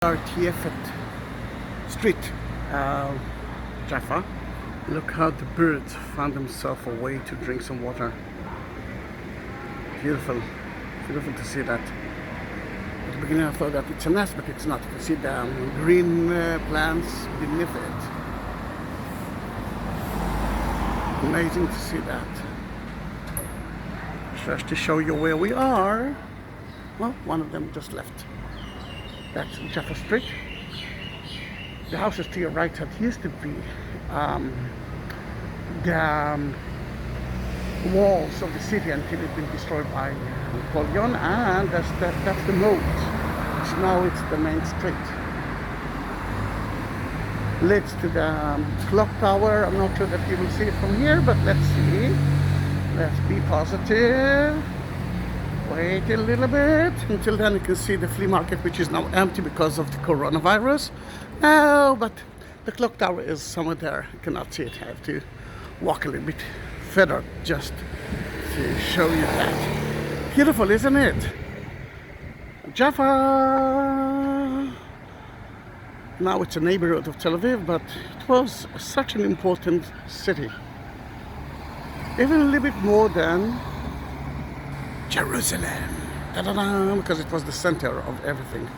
30th Street, Jaffa. Look how the birds found themselves a way to drink some water. Beautiful, beautiful to see that. At the beginning I thought that it's a nest, but it's not. You can see the green plants beneath it. Amazing to see that. Just to show you where we are. Well, one of them just left. That's Jaffa Street. The houses to your right that used to be the walls of the city until it's been destroyed by Napoleon, and that's the moat. So now it's the main street. Leads to the clock tower. I'm not sure that you will see it from here, but let's see. Let's be positive. Wait a little bit. Until then you can see the flea market, which is now empty because of the coronavirus. No, but the clock tower is somewhere there. You cannot see it. I have to walk a little bit further just to show you that. Beautiful, isn't it? Jaffa. Now it's a neighborhood of Tel Aviv, but it was such an important city. Even a little bit more than Jerusalem, because it was the center of everything.